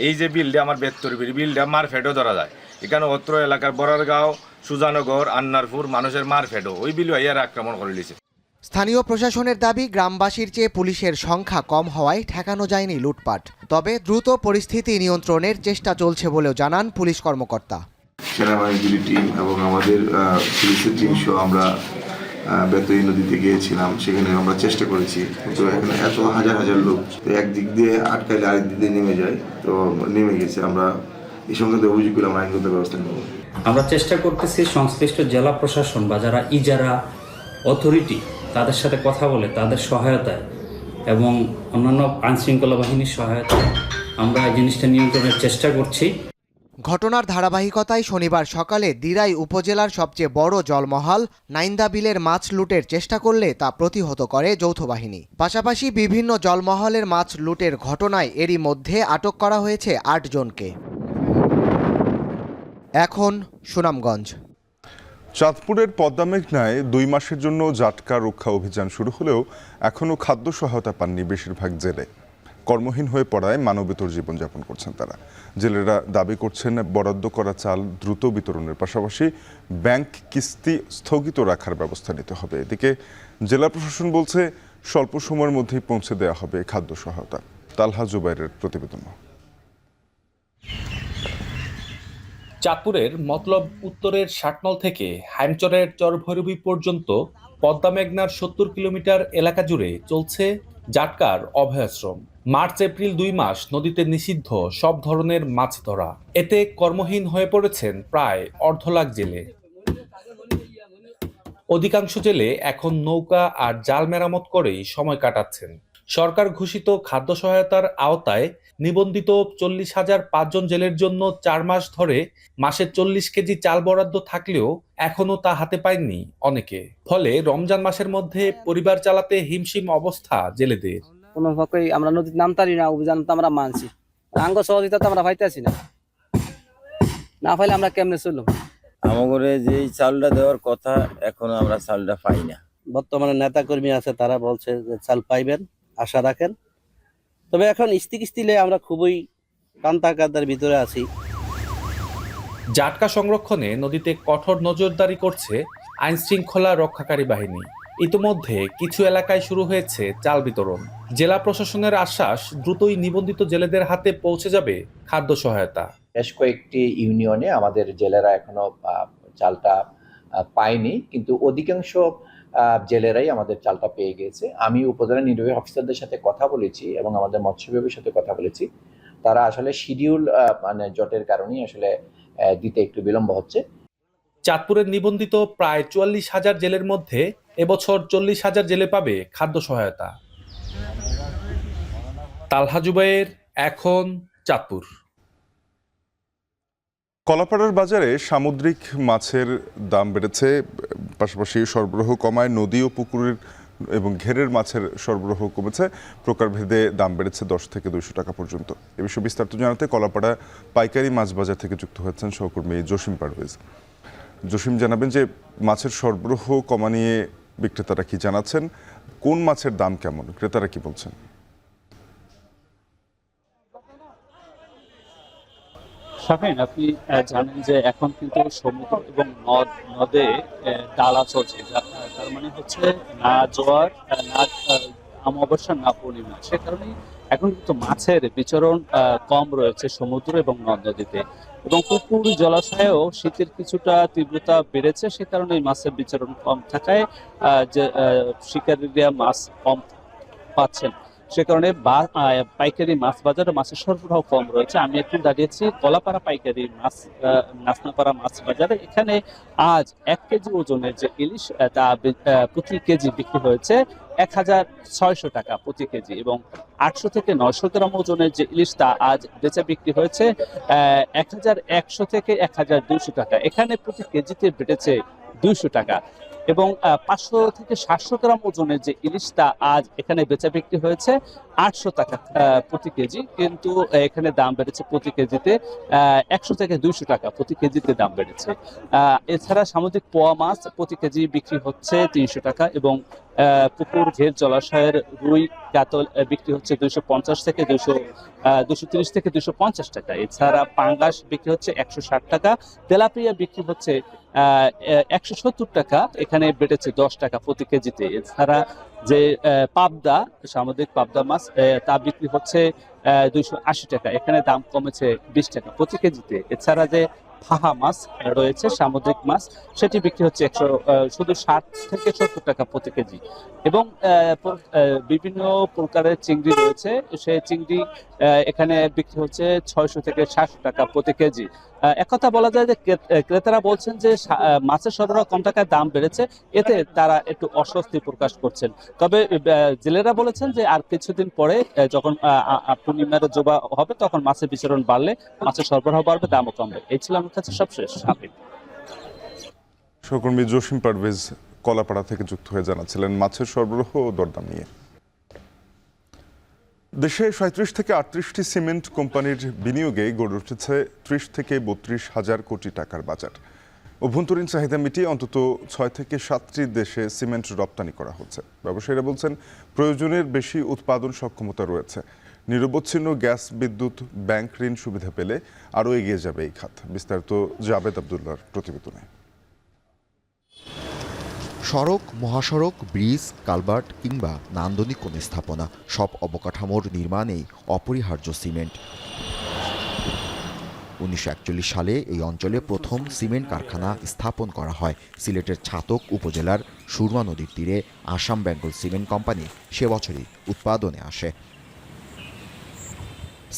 Speaker 25: এই যে বিলটা আমার বেত্তর বিলটা মারফেটও ধরা যায়। এখানে অত্র এলাকার বরারগাঁও, সুজানগর, আন্নারপুর মানুষের মারফেটও ওই বিল এরা আক্রমণ করে নিয়েছে।
Speaker 23: স্থানীয় প্রশাসনের দাবি, গ্রামবাসীর চেয়ে পুলিশের সংখ্যা কম হওয়ায় ঠেকানো যায়নি লুটপাট। তবে দ্রুত পরিস্থিতি নিয়ন্ত্রণের চেষ্টা চলছে বলেও জানান পুলিশ কর্মকর্তা।
Speaker 26: সেনাবাহিনীর টিম এবং আমাদের পুলিশের টিম সহ আমরা বেতই নদীতে গিয়েছিলাম, সেখানে আমরা চেষ্টা করেছি, কিন্তু এখানে এত হাজার হাজার লোক, তো একদিক দিয়ে আটকাইলে আরেক দিক দিয়ে নেমে যায়, তো নেমে গেছে। আমরা এই সংক্রান্ত অভিযোগ করে আমরা আইনগত ব্যবস্থা নেব।
Speaker 27: আমরা চেষ্টা করতেছি সংশ্লিষ্ট জেলা প্রশাসন বা যারা ইজারা অথরিটি তাদের সাথে কথা বলে তাদের সহায়তায় এবং অন্যান্য আইনশৃঙ্খলা বাহিনীর সহায়তায় আমরা এই জিনিসটা নিয়ন্ত্রণের চেষ্টা করছি।
Speaker 23: ঘটনার ধারাবাহিকতায় শনিবার সকালে দিরাই উপজেলার সবচেয়ে বড় জলমহল নাইন্দা বিলের মাছ লুটের চেষ্টা করলে তা প্রতিহত করে যৌথ বাহিনী। পাশাপাশি বিভিন্ন জলমহলের মাছ লুটের ঘটনায় এরই মধ্যে আটক করা হয়েছে 8 জনকে। এখন সুনামগঞ্জ।
Speaker 1: চাঁদপুরের পদ্মা মেঘনায় 2 মাসের জন্য জাটকা রক্ষা অভিযান শুরু হলেও এখনও খাদ্য সহায়তা পাননি বেশিরভাগ জেলে। কর্মহীন হয়ে পড়ায় মানবেতর জীবনযাপন করছেন তারা। জেলেরা দাবি করছেন বরাদ্দ করা চাল দ্রুত বিতরণের পাশাপাশি ব্যাংক কিস্তি স্থগিত রাখার ব্যবস্থা নিতে হবে। এদিকে জেলা প্রশাসন বলছে স্বল্প সময়ের মধ্যেই পৌঁছে দেওয়া হবে খাদ্য সহায়তা। তালহা জুবাইরের প্রতিবেদন।
Speaker 2: চাঁদপুরের মতলব উত্তরের ষাটনল থেকে হাইমচরের চরভৈরবী পর্যন্ত পদ্মা মেঘনার ৭০ কিলোমিটার এলাকা জুড়ে চলছে জাটকার অভয়াশ্রম। মার্চ এপ্রিল ২ মাস নদীতে নিষিদ্ধ সব ধরনের মাছ ধরা। এতে কর্মহীন হয়ে পড়েছেন প্রায় অর্ধ লাখ জেলে। অধিকাংশ জেলে এখন নৌকা আর জাল মেরামত করেই সময় কাটাচ্ছেন। সরকার ঘোষিত খাদ্য সহায়তার আওতায় নিবন্ধিত ৪০,০০৫ জন জেলের জন্য ৪ মাস ধরে মাসে ৪০ কেজি চাল বরাদ্দ থাকলেও এখনো তা হাতে পায়নি অনেকে। ফলে রমজান মাসের মধ্যে পরিবার চালাতে হিমশিম অবস্থা জেলেদের।
Speaker 4: কোনো পক্ষেই আমরা নদীর নামতারি না, অভিযান তো আমরা মানছি, আঙ্গ সহযোগিতা তো আমরা পাইতেছি না পাইলে আমরা কেমনে চললাম।
Speaker 5: আমাদের যে চালটা দেওয়ার কথা এখনো আমরা চালটা পাই না।
Speaker 4: বর্তমানে নেতা কর্মী আছে, তারা বলছে যে চাল পাইবেন, আশা রাখেন। তবে এখন ইস্তিকিস্তিলে আমরা খুবই কান্তাকাদার ভিতরে আছি।
Speaker 2: জাটকা সংরক্ষণে নদীতে কঠোর নজরদারি করছে আইন শৃঙ্খলা রক্ষাকারী বাহিনী। ইতিমধ্যে কিছু এলাকায় শুরু হয়েছে চাল বিতরণ। জেলা প্রশাসনের আশ্বাস, দ্রুতই নিবন্ধিত জেলেদের হাতে পৌঁছে যাবে খাদ্য সহায়তা।
Speaker 7: বেশ কয়েকটি ইউনিয়নে আমাদের জেলেরা এখনো চালটা পায়নি, কিন্তু অধিকাংশ জেলেরাই আমাদের চালটা পেয়ে গেছে। আমি উপজেলা নির্বাহী অফিসারদের সাথে কথা বলেছি এবং আমাদের মৎস্য বিভাগের সাথে কথা বলেছি। তারা আসলে শিডিউল জটের কারণেই আসলে দিতে একটু বিলম্ব হচ্ছে।
Speaker 2: চাঁদপুরের নিবন্ধিত প্রায় ৪৪,০০০ জেলের মধ্যে এবছর ৪০,০০০ জেলে পাবে খাদ্য সহায়তা। তালহা জুবায়ের, এখন চাঁদপুর।
Speaker 1: কলাপাড়ার বাজারে সামুদ্রিক মাছের দাম বেড়েছে, পাশাপাশি সরবরাহ কমায় নদী ও পুকুরের এবং ঘেরের মাছের সরবরাহ কমেছে। প্রকারভেদে দাম বেড়েছে ১০ থেকে ২০০ টাকা পর্যন্ত। এ বিষয়ে বিস্তারিত জানাতে কলাপাড়া পাইকারি মাছ বাজার থেকে যুক্ত হয়েছেন সহকর্মী জসিম পারভেজ। জসিম, জানাবেন যে মাছের সরবরাহ কমা নিয়ে বিক্রেতারা কি জানাচ্ছেন, কোন মাছের দাম কেমন, ক্রেতারা কি বলছেন?
Speaker 9: শাফিন, আপনি জানেন যে এখন কিন্তু সমুদ্র এবং নদে ডালা চলছে, তার মানে হচ্ছে না জোয়ার, না অমাবস্যা, না পূর্ণিমা। সে কারণেই এখন কিন্তু মাছের বিচরণ কম রয়েছে সমুদ্র এবং নদ নদীতে, এবং পুকুর জলাশয়েও শীতের কিছুটা তীব্রতা বেড়েছে। সে কারণে মাছের বিচরণ কম থাকায় যে শিকারীরা মাছ কম পাচ্ছেন, সে কারণে পাইকারি মাছ বাজারে মাছের সরবরাহ কম রয়েছে। আমি এখন দাঁড়িয়েছি কলাপাড়া পাইকারি মাছ নাসনাপাড়া মাছ বাজারে। এখানে আজ ১ কেজি ওজনের যে ইলিশ, তা প্রতি কেজি বিক্রি হয়েছে ১,৬০০ টাকা প্রতি কেজি, এবং ৮০০ থেকে ৯০০ গ্রাম ওজনের যে ইলিশ, তা আজ বেচা বিক্রি হয়েছে ১,১০০ থেকে ১,২০০ টাকা। এখানে প্রতি কেজিতে বেড়েছে ২০০ টাকা, এবং ৫০০ থেকে ৭০০ গ্রাম ওজনের যে ইলিশ, তা আজ এখানে বেচা বিক্রি হয়েছে ৮০০ টাকা প্রতি কেজি, কিন্তু এখানে দাম বেড়েছে প্রতি কেজিতে ১০০ থেকে ২০০ টাকা প্রতি কেজিতে দাম বেড়েছে। এছাড়া সামুদ্রিক পোয়া মাছ প্রতি কেজি বিক্রি হচ্ছে ৩০০ টাকা, এবং পুকুর ঘের জলাশয়ের রুই কাতল বিক্রি হচ্ছে ২৫০ থেকে ২৩০ থেকে ২৫০ টাকা। এছাড়া পাঙ্গাস বিক্রি হচ্ছে ১৬০ টাকা, তেলাপিয়া বিক্রি হচ্ছে ১৭০ টাকা, এখানে বেড়েছে ১০ টাকা প্রতি কেজিতে। এছাড়া যে পাবদা, সামুদ্রিক পাবদা মাছ, তা বিক্রি হচ্ছে ২৮০ টাকা, এখানে দাম কমেছে ২০ টাকা প্রতি কেজিতে। এছাড়া যে ফাহা মাছ রয়েছে, সামুদ্রিক মাছ, সেটি বিক্রি হচ্ছে শুধু ৬০ থেকে ৭০ টাকা প্রতি কেজি, এবং বিভিন্ন প্রকারের চিংড়ি রয়েছে, সেই চিংড়ি এখানে বিক্রি হচ্ছে ৬০০ থেকে ৭০০ টাকা প্রতি কেজি। একথা বলা যায় যে ক্রেতারা বলছেন যে মাছের সরবরাহ কম টাকায় দাম বেড়েছে, এতে তারা একটু অস্বস্তি প্রকাশ করছেন। তবে জেলেরা বলেছেন যে আর কিছুদিন পরে যখন পূর্ণিমার জোবা হবে, তখন মাছের বিচরণ বাড়লে মাছের সরবরাহ বাড়বে, দামও কমবে। এই ছিল আমার কাছে সবশেষ।
Speaker 1: সহকর্মী জসিম পারভেজ কলাপাড়া থেকে যুক্ত হয়ে জানাচ্ছিলেন মাছের সরবরাহ ও দরদাম নিয়ে। দেশে ৩৭ থেকে ৩৮টি সিমেন্ট কোম্পানির বিনিয়োগে গড়ে উঠেছে ৩০ থেকে ৩২ হাজার কোটি টাকার বাজার। অভ্যন্তরীণ চাহিদা মিটিয়ে অন্তত ৬ থেকে ৭টি দেশে সিমেন্ট রপ্তানি করা হচ্ছে। ব্যবসায়ীরা বলছেন প্রয়োজনের বেশি উৎপাদন সক্ষমতা রয়েছে। নিরবচ্ছিন্ন গ্যাস, বিদ্যুৎ, ব্যাংক ঋণ সুবিধা পেলে আরও এগিয়ে যাবে এই খাত। বিস্তারিত জাবেদ আবদুল্লাহর প্রতিবেদনে।
Speaker 8: সড়ক, মহাসড়ক, ব্রিজ, কালভার্ট কিংবা নান্দনিক কোনো স্থাপনা, সব অবকাঠামোর নির্মাণেই অপরিহার্য সিমেন্ট।
Speaker 10: 1941 সালে এই অঞ্চলে প্রথম সিমেন্ট কারখানা স্থাপন করা হয়। সিলেটের ছাতক উপজেলার সুরমা নদীর তীরে আসাম বেঙ্গল সিমেন্ট কোম্পানি সে বছরই উৎপাদনে আসে।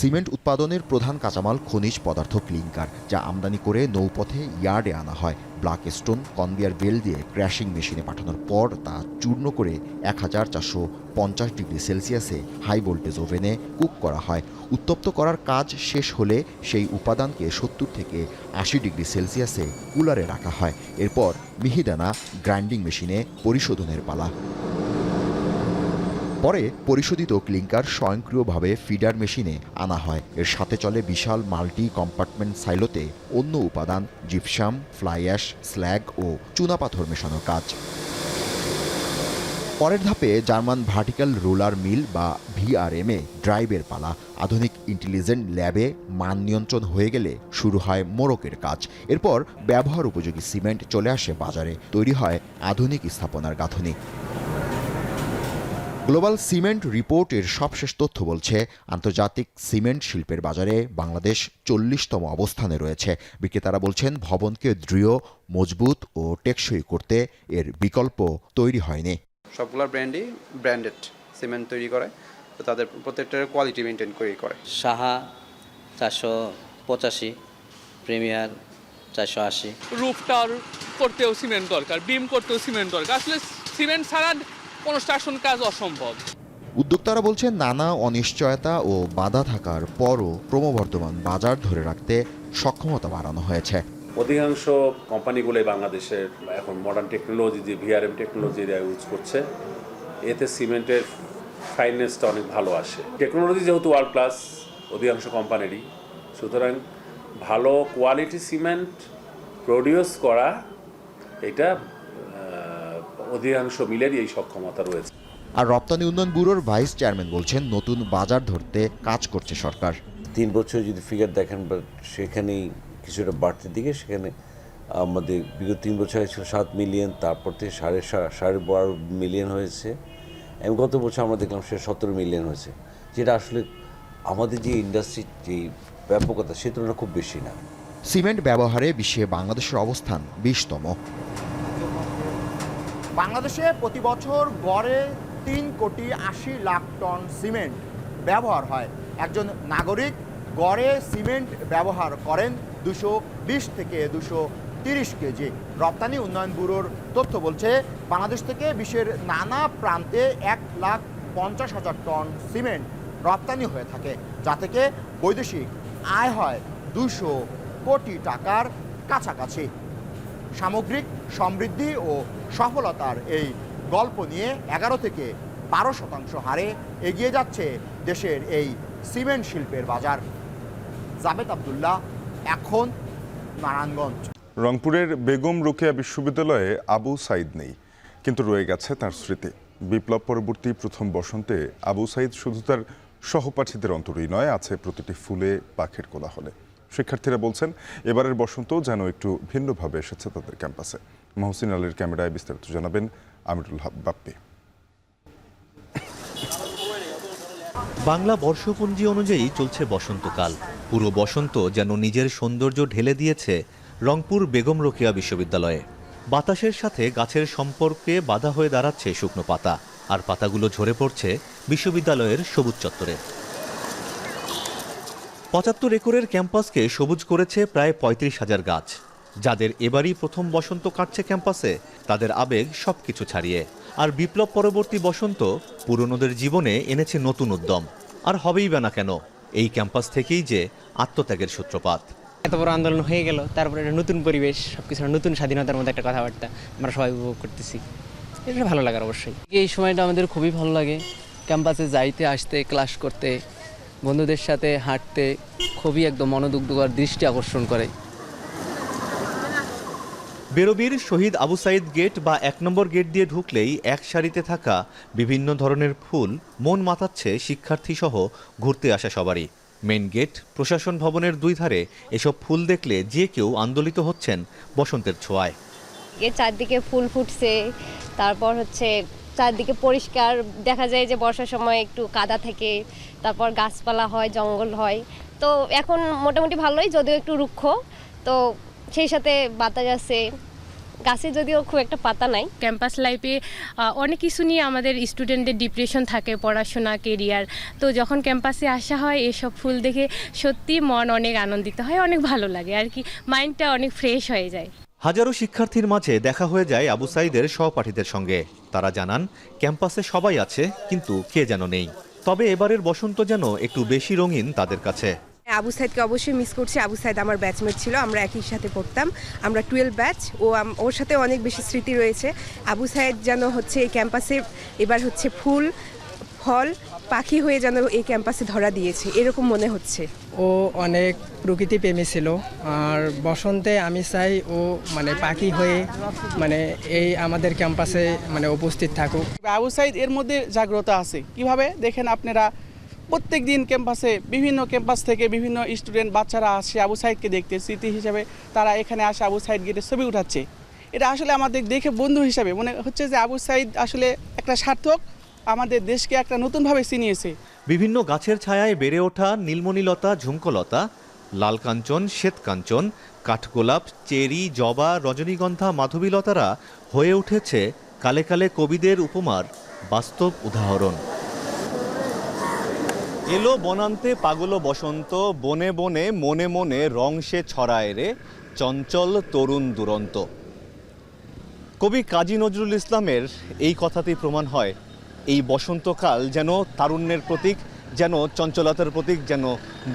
Speaker 10: সিমেন্ট উৎপাদনের প্রধান কাঁচামাল খনিজ পদার্থ ক্লিংকার, যা আমদানি করে নৌপথে ইয়ার্ডে আনা হয়। ব্ল্যাক স্টোন কনভেয়ার বেল্ট দিয়ে ক্র্যাশিং মেশিনে পাঠানোর পর তা চূর্ণ করে 1450 ডিগ্রি সেলসিয়াসে হাই ভোল্টেজ ওভেনে কুক করা হয়। উত্তপ্ত করার কাজ শেষ হলে সেই উপাদানকে 70 থেকে 80 ডিগ্রি সেলসিয়াসে কুলারে রাখা হয়। এরপর মিহিদানা গ্রাইন্ডিং মেশিনে পরিশোধনের পালা। পরে পরিশোধিত ক্লিংকার স্বয়ংক্রিয়ভাবে ফিডার মেশিনে আনা হয়। এর সাথে চলে বিশাল মাল্টি কম্পার্টমেন্ট সাইলোতে অন্য উপাদান জিপসাম, ফ্লাই অ্যাশ, স্ল্যাগ ও চুনাপাথর মেশানোর কাজ। পরের ধাপে জার্মান ভার্টিক্যাল রোলার মিল বা ভিআরএমে ড্রাইভের পালা। আধুনিক ইন্টেলিজেন্ট ল্যাবে মান নিয়ন্ত্রণ হয়ে গেলে শুরু হয় মোড়কের কাজ। এরপর ব্যবহার উপযোগী সিমেন্ট চলে আসে বাজারে, তৈরি হয় আধুনিক স্থাপনার গাঁথনি। গ্লোবাল সিমেন্ট রিপোর্টের সবশেষ তথ্য বলছে, আন্তর্জাতিক সিমেন্ট শিল্পের বাজারে বাংলাদেশ 40তম অবস্থানে রয়েছে। বিক্রেতারা বলছেন, ভবনকে দৃঢ়, মজবুত ও টেকসই করতে এর বিকল্প তৈরি হয়নি।
Speaker 11: সবগুলো ব্র্যান্ডই ব্র্যান্ডেড সিমেন্ট তৈরি করে, তো তাদের প্রত্যেকটার কোয়ালিটি মেনটেন করে।
Speaker 4: সাহা 485, প্রিমিয়ার 480।
Speaker 12: রুফটার করতেও সিমেন্ট দরকার, বিম করতেও সিমেন্ট দরকার। আসলে সিমেন্ট ছাড়া কনস্ট্রাকশন কাজ অসম্ভব।
Speaker 10: উদ্যোক্তারা বলছেন, নানা অনিশ্চয়তা ও বাধা থাকার পরও ক্রমবর্ধমান বাজার ধরে রাখতে সক্ষমতা বাড়ানো হয়েছে।
Speaker 13: অধিকাংশ কোম্পানিগুলোই বাংলাদেশের এখন মডার্ন টেকনোলজি, যে ভিআরএম টেকনোলজি ইউজ করছে, এতে সিমেন্টের ফাইনেসটা অনেক ভালো আসে। টেকনোলজি যেহেতু ওয়ার্ল্ড ক্লাস অধিকাংশ কোম্পানিরই, সুতরাং ভালো কোয়ালিটি সিমেন্ট প্রডিউস করা এটা অধিকাংশ মিলেরই এই সক্ষমতা রয়েছে।
Speaker 10: আর রপ্তানি উন্নয়ন ব্যুরোর ভাইস চেয়ারম্যান বলছেন, নতুন বাজার ধরতে কাজ করছে সরকার।
Speaker 14: 3 বছর যদি ফিগার দেখেন, সেখানেই কিছুটা বাড়তির দিকে। সেখানে আমাদের বিগত 3 বছরে ছিল 7 মিলিয়ন, তারপর থেকে 12.5 মিলিয়ন হয়েছে, এবং গত বছর আমরা দেখলাম 17 মিলিয়ন হয়েছে, যেটা আসলে আমাদের যে ইন্ডাস্ট্রির যে ব্যাপকতা সে তুলনায় খুব বেশি না।
Speaker 10: সিমেন্ট ব্যবহারে বিশ্বে বাংলাদেশের অবস্থান 20তম।
Speaker 17: বাংলাদেশে প্রতি বছর গড়ে 3 কোটি 80 লাখ টন সিমেন্ট ব্যবহার হয়। একজন নাগরিক গড়ে সিমেন্ট ব্যবহার করেন 220 থেকে 230 কেজি। রপ্তানি উন্নয়ন ব্যুরোর তথ্য বলছে, বাংলাদেশ থেকে বিশ্বের নানা প্রান্তে 1,50,000 টন সিমেন্ট রপ্তানি হয়ে থাকে, যা থেকে বৈদেশিক আয় হয় 200 কোটি টাকার কাছাকাছি। সামগ্রিক সমৃদ্ধি ও সফলতার এই গল্প নিয়ে 11 থেকে 12% হারে এগিয়ে যাচ্ছে দেশের এই সিমেন্ট শিল্পের বাজার। জাবেদ আব্দুল্লাহ, এখন নারায়ণগঞ্জ।
Speaker 1: রংপুরের বেগম রোকেয়া বিশ্ববিদ্যালয়ে আবু সাইদ নেই, কিন্তু রয়ে গেছে তার স্মৃতি। বিপ্লব পরবর্তী প্রথম বসন্তে আবু সাইদ শুধু তার সহপাঠীদের অন্তরেই নয়, আছে প্রতিটি ফুলে, পাখির কোলাহলে। শিক্ষার্থীরা বলছেন, এবারের বসন্ত যেন একটু ভিন্নভাবে এসেছে তাদের ক্যাম্পাসে। মহসিন আলীর ক্যামেরায় বিস্তারিত জানাবেন আমিরুল হক বাপ্পি।
Speaker 18: বাংলা বর্ষপঞ্জি অনুযায়ী চলছে বসন্তকাল। পুরো বসন্ত যেন নিজের সৌন্দর্য ঢেলে দিয়েছে রংপুর বেগম রোকেয়া বিশ্ববিদ্যালয়ে। বাতাসের সাথে গাছের সম্পর্কে বাধা হয়ে দাঁড়াচ্ছে শুকনো পাতা, আর পাতাগুলো ঝরে পড়ছে বিশ্ববিদ্যালয়ের সবুজ চত্বরে। 75 একরের ক্যাম্পাসকে সবুজ করেছে প্রায় 35,000 গাছ। যাদের এবারই প্রথম বসন্ত কাটছে ক্যাম্পাসে, তাদের আবেগ সবকিছু ছাড়িয়ে। আর বিপ্লব পরবর্তী বসন্ত পুরনোদের জীবনে এনেছে নতুন উদ্যম। আর হবেই বা না কেন, এই ক্যাম্পাস থেকেই যে আত্মত্যাগের সূত্রপাত।
Speaker 28: এত বড় আন্দোলন হয়ে গেল, তারপরে একটা নতুন পরিবেশ, সবকিছু নতুন স্বাধীনতার মধ্যে একটা কথাবার্তা আমরা সবাই উপভোগ করতেছি। এটা ভালো লাগার অবশ্যই।
Speaker 29: এই সময়টা আমাদের খুবই ভালো লাগে, ক্যাম্পাসে যাইতে আসতে, ক্লাস করতে, বন্ধুদের সাথে হাঁটতে খুবই একদম মনোমুগ্ধকর দৃষ্টি আকর্ষণ করে।
Speaker 18: বেরোবির শহীদ আবু সাইদ গেট বা 1 নম্বর গেট দিয়ে ঢুকলেই এক সারিতে থাকা বিভিন্ন ধরনের ফুল মন মাতাচ্ছে শিক্ষার্থী সহ ঘুরতে আসা সবারই। মেন গেট, প্রশাসন ভবনের 2 ধারে এসব ফুল দেখলে যে কেউ আন্দোলিত হচ্ছেন বসন্তের ছোঁয়ায়।
Speaker 30: এর চারদিকে ফুল ফুটছে, তারপর চারদিকে পরিষ্কার দেখা যায় যে বর্ষার সময় একটু কাদা থাকে, তারপর গাছপালা হয়, জঙ্গল হয়, তো এখন মোটামুটি ভালোই, যদিও একটু রুক্ষ, তো সেই সাথে বাতাস আছে, গাছে যদিও খুব একটা পাতা নাই।
Speaker 3: ক্যাম্পাস লাইফে অনেক কিছু নিয়ে আমাদের স্টুডেন্টদের ডিপ্রেশন থাকে, পড়াশোনা, কেরিয়ার। তো যখন ক্যাম্পাসে আসা হয় এসব ফুল দেখে সত্যি মন অনেক আনন্দিত হয়, অনেক ভালো লাগে আর কি, মাইন্ডটা অনেক ফ্রেশ হয়ে যায়।
Speaker 18: হাজারো শিক্ষার্থীর মাঝে দেখা হয়ে যায় আবু সাঈদের সহপাঠীদের সঙ্গে। তারা জানান ক্যাম্পাসে সবাই আছে, কিন্তু কে যেন নেই। তবে এবারের বসন্ত যেন একটু বেশি রঙিন তাদের কাছে।
Speaker 6: আবু সাইদকে অবশ্যই মিস করছি। আবু সাইদ আমার ব্যাচমেট ছিল, আমরা একই সাথে পড়তাম, আমরা 12 ব্যাচ। ওর সাথে অনেক বেশি স্মৃতি রয়েছে। আবু সাইদ যেন হচ্ছে এই ক্যাম্পাসে এবার হচ্ছে ফুল ফল পাখি হয়ে যেন এই ক্যাম্পাসে ধরা দিয়েছে, এরকম মনে হচ্ছে।
Speaker 28: ও অনেক প্রকৃতি প্রেমী ছিল, আর বসন্তে আমি চাই ও মানে পাখি হয়ে মানে এই আমাদের ক্যাম্পাসে মানে উপস্থিত থাকুক।
Speaker 15: আবু সাইদ এর মধ্যে জাগ্রত আছে কিভাবে দেখেন আপনারা, প্রত্যেক দিন ক্যাম্পাসে বিভিন্ন ক্যাম্পাস থেকে বিভিন্ন স্টুডেন্ট বাচ্চারা আসে আবু সাইদকে দেখতে, স্মৃতি হিসাবে তারা এখানে আসে আবু সাইদ গেটে ছবি উঠাচ্ছে। এটা আসলে আমাদের দেখে বন্ধু হিসাবে মনে হচ্ছে যে আবু সাইদ আসলে একটা সার্থক, আমাদের দেশকে একটা নতুনভাবে চিনিয়েছে।
Speaker 18: বিভিন্ন গাছের ছায়ায় বেড়ে ওঠা নীলমণিলতা, ঝুমকলতা, লাল কাঞ্চন, শ্বেত কাঞ্চন, কাঠগোলাপ, চেরি, জবা, রজনীগন্ধা, মাধবীলতারা হয়ে উঠেছে কালে কালে কবিদের উপমার বাস্তব উদাহরণ। এলো বনান্তে পাগল বসন্ত, বনে বনে মনে মনে রং সে ছড়ায় রে, চঞ্চল তরুণ দুরন্ত। কবি কাজী নজরুল ইসলামের এই কথাতেই প্রমাণ হয় এই বসন্তকাল যেন তারুণ্যের প্রতীক, যেন চঞ্চলতার প্রতীক, যেন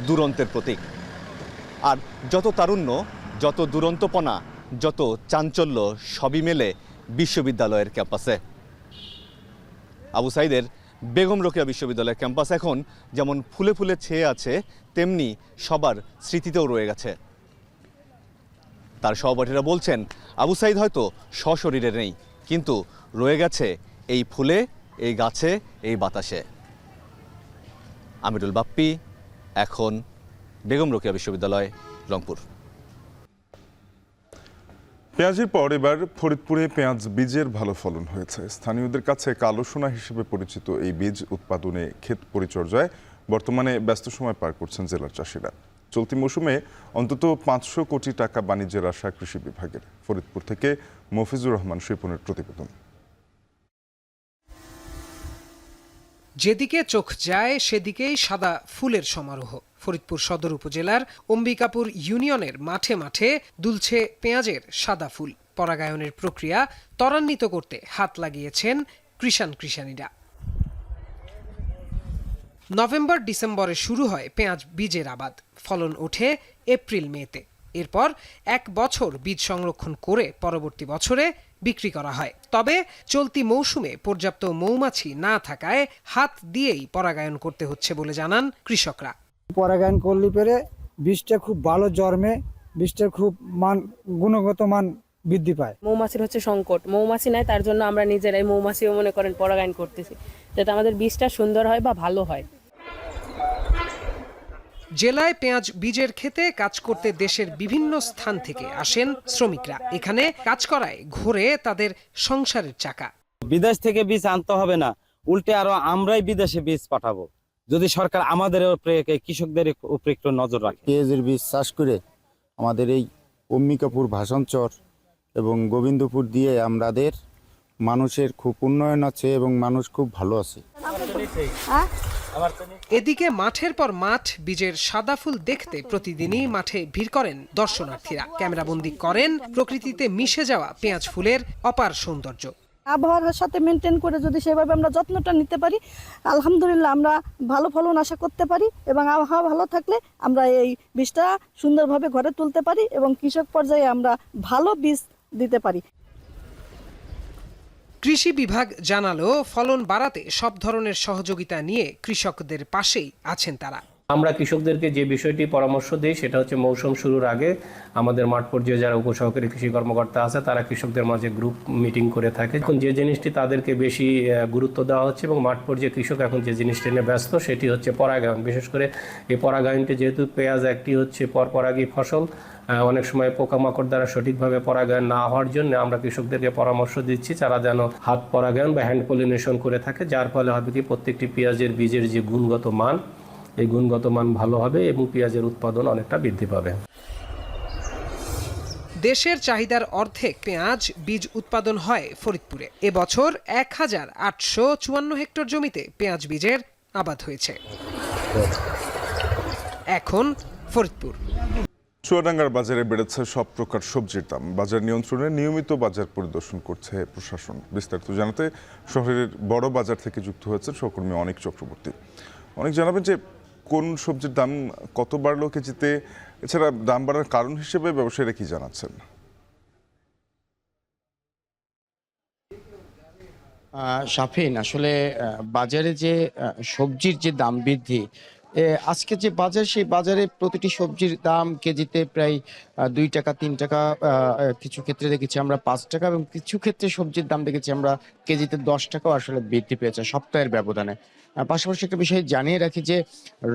Speaker 18: দুরন্তের প্রতীক। আর যত তারুণ্য, যত দুরন্তপনা, যত চাঞ্চল্য সবই মেলে বিশ্ববিদ্যালয়ের ক্যাম্পাসে। আবু সাঈদের বেগম রোকেয়া বিশ্ববিদ্যালয়ের ক্যাম্পাস এখন যেমন ফুলে ফুলে ছেয়ে আছে, তেমনি সবার স্মৃতিতেও রয়ে গেছে। তার সহপাঠীরা বলছেন আবু সাঈদ হয়তো সশরীরে নেই, কিন্তু রয়ে গেছে এই ফুলে, এই গাছে, এই বাতাসে। আমিরুল বাপ্পি, এখন, বেগম রোকেয়া বিশ্ববিদ্যালয়, রংপুর।
Speaker 1: পেঁয়াজের পর এবার ফরিদপুরে পেঁয়াজ বীজের ভালো ফলন হয়েছে। স্থানীয়দের কাছে কালো সোনা হিসেবে পরিচিত এই বীজ উৎপাদনে, ক্ষেত পরিচর্যায় বর্তমানে ব্যস্ত সময় পার করছেন জেলার চাষিরা। চলতি মৌসুমে অন্তত 500 কোটি টাকা বাণিজ্যের আশা কৃষি বিভাগের। ফরিদপুর থেকে মফিজুর রহমান শিপনের প্রতিবেদন।
Speaker 16: যেদিকে চোখ যায় সেদিকেই সাদা ফুলের সমারোহ। ফরিদপুর সদর উপজেলার অম্বিকাপুর ইউনিয়নের মাঠে মাঠে দুলছে পেঁয়াজের সাদা ফুল। পরাগায়নের প্রক্রিয়া ত্বরান্বিত করতে হাত লাগিয়েছেন কৃষাণীরা। নভেম্বর ডিসেম্বরে শুরু হয় পেঁয়াজ বীজের আবাদ, ফলন ওঠে এপ্রিল মেতে। এরপর 1 বছর বীজ সংরক্ষণ করে পরবর্তী বছরে বিক্রি করা হয়। তবে চলতি মৌসুমে পর্যাপ্ত মৌমাছি না থাকায় হাত দিয়েই পরাগায়ন করতে হচ্ছে বলে জানান কৃষকরা।
Speaker 19: পরাগায়ন করলে পরে বীজটা খুব ভালো জন্মে, বীজটার খুব গুণগত মান বৃদ্ধি পায়।
Speaker 3: মৌমাছির হচ্ছে সংকট, মৌমাছি নাই, তার জন্য আমরা নিজেরাই মৌমাছিও মনে করেন পরাগায়ন করতেছি, যাতে আমাদের বীজটা সুন্দর হয় বা ভালো হয়।
Speaker 16: জেলায় পেঁয়াজ বীজের ক্ষেতে কাজ করতে দেশের বিভিন্ন স্থান থেকে আসেন শ্রমিকরা। এখানে কাজ করায় ঘোরে তাদের সংসারের চাকা।
Speaker 20: বিদেশ থেকে বীজ আনতে হবে না, উল্টে আরো আমরাই বিদেশে বীজ পাঠাবো, যদি সরকার আমাদের কৃষকদের উপরে একটু নজর রাখে।
Speaker 21: পেঁয়াজের বীজ চাষ করে আমাদের এই অম্বিকাপুর, ভাষণচর এবং গোবিন্দপুর দিয়ে আমাদের মানুষের খুব উন্নয়ন আছে এবং মানুষ খুব ভালো আছে।
Speaker 16: এদিকে মাঠের পর মাঠ বীজের সাদা ফুল দেখতে প্রতিদিনই মাঠে ভিড় করেন দর্শনার্থীরা। ক্যামেরাবন্দি করেন প্রকৃতিতে মিশে যাওয়া পেঁয়াজ ফুলের অপার সৌন্দর্য।
Speaker 22: আবহাওয়ার সাথে মেনটেন করে যদি সেভাবে আমরা যত্নটা নিতে পারি, আলহামদুলিল্লাহ আমরা ভালো ফলন আশা করতে পারি, এবং আবহাওয়া ভালো থাকলে আমরা এই বীজটা সুন্দরভাবে ঘরে তুলতে পারি এবং কৃষক পর্যায়ে আমরা ভালো বীজ দিতে পারি।
Speaker 16: কৃষি বিভাগ জানালো ফলন বাড়াতে সব ধরনের সহযোগিতা নিয়ে কৃষকদের পাশেই আছেন তারা।
Speaker 24: আমরা কৃষকদেরকে যে বিষয়টি পরামর্শ দিই সেটা হচ্ছে মৌসুম শুরুর আগে আমাদের মাঠ পর্যায়ে যারা উপসহকারী কৃষি কর্মকর্তা আছে তারা কৃষকদের মাঝে গ্রুপ মিটিং করে থাকে। এখন যে জিনিসটি তাদেরকে বেশি গুরুত্ব দেওয়া হচ্ছে এবং মাঠ পর্যায়ে কৃষক এখন যে জিনিসটি নিয়ে ব্যস্ত সেটি হচ্ছে পরাগায়ন। বিশেষ করে এই পরাগায়নটি, যেহেতু পেঁয়াজ একটি হচ্ছে পরপরাগী ফসল, অনেক সময় পোকামাকড় দ্বারা সঠিকভাবে পরাগায়ন না হওয়ার জন্য আমরা কৃষকদেরকে পরামর্শ দিচ্ছি তারা যেন হাত পরাগায়ন বা হ্যান্ড পলিনেশন করে থাকে, যার ফলে হবে কি প্রত্যেকটি পেঁয়াজের বীজের যে গুণগত মান এই গুণগত মান ভালো হবে এবং পেঁয়াজের উৎপাদন অনেকটা বৃদ্ধি পাবে।
Speaker 16: দেশের চাহিদার অর্ধেক পেঁয়াজ বীজ উৎপাদন হয় ফরিদপুরে। এবছর 1854 হেক্টর জমিতে পেঁয়াজ বীজের আবাদ হয়েছে। এখন ফরিদপুর।
Speaker 1: চুয়াডাঙ্গার বাজারে বেড়েছে সব প্রকার সবজির দাম। বাজার নিয়ন্ত্রণে নিয়মিত বাজার পরিদর্শন করছে প্রশাসন। বিস্তারিত জানাতে শহরের বড় বাজার থেকে যুক্ত হয়েছে সহকর্মী অনেক চক্রবর্তী। অনেক জানাবেন যে কোন সবজির দাম কত বাড়লো কেজিতে, এছাড়া দাম বাড়ার কারণ হিসেবে ব্যবসায়ীরা কি জানাচ্ছেন?
Speaker 2: শাফিন, আসলে বাজারে যে সবজির যে দাম বৃদ্ধি, আজকে যে বাজার, সেই বাজারে প্রতিটি সবজির দাম কেজিতে প্রায় 2 টাকা 3 টাকা, কিছু ক্ষেত্রে দেখেছি আমরা 5 টাকা, এবং কিছু ক্ষেত্রে সবজির দাম দেখেছি আমরা কেজিতে 10 টাকাও আসলে বৃদ্ধি পেয়েছে সপ্তাহের ব্যবধানে। পাশাপাশি একটা বিষয় জানিয়ে রাখি যে